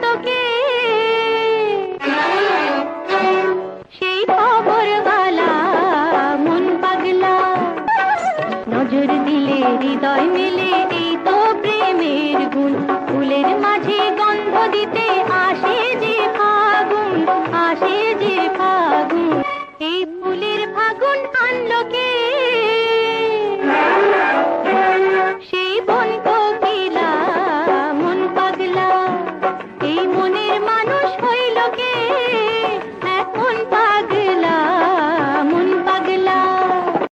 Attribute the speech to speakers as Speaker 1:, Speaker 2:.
Speaker 1: তোকে, সেই খবরওয়ালা মন পাগলা। নজর দিলে হৃদয় মেলে, এই তো প্রেমের গুণ। ফুলের মাঝে গন্ধ দিতে আসে যে ফাগুন, আসে যে ফাগুন। এই ফুলের ফাগুন আনলো কে?